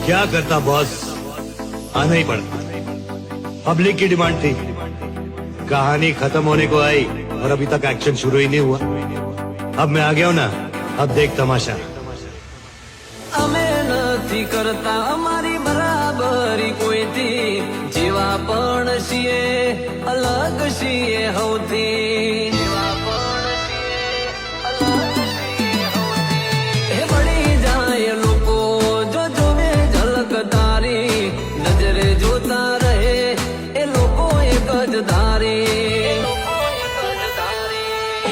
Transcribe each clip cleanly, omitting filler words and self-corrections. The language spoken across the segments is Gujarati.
क्या करता बॉस? आना ही पड़ा। पब्लिक की डिमांड थी। कहानी खत्म होने को आई और अभी तक एक्शन शुरू ही नहीं हुआ। अब मैं आ गया हूं ना, अब देख तमाशा। અમે નથી કરતા અમારી બરાબરી કોઈથી, જેવા પણ છીએ અલગ છીએ હૌથી, જેવા પણ છીએ અલગ છીએ હૌથી. એ વળી જાય લોકો જો જોવે ઝલક તારી, નજરે જોતા રહે એ લોકો એક જ ધારી.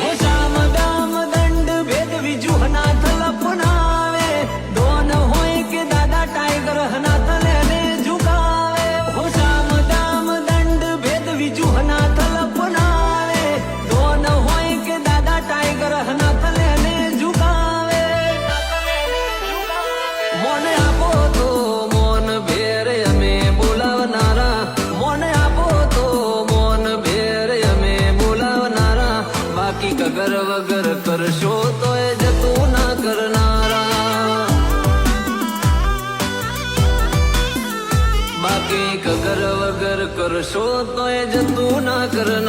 હો શામ દામ દંડ ભેદ વિજુહના થલપનાવે, ડોન હોય કે દાદા ટાઈગર હના તલેને ઝુકાવે. હો શામ દામ દંડ ભેદ વિજુહના થલપનાવે, ડોન હોય કે દાદા ટાઈગર હના તલેને ઝુકાવે. મોને આપો તો મોન ભેર અમે બોલાવનારા, મોને આપો તો મોન ભેર અમે બોલાવનારા. બાકી કગર વગર કરશો તો એ જતું ના કરનારા, બાકી કગર વગર કરશો તો એ જતું ના કરનારા.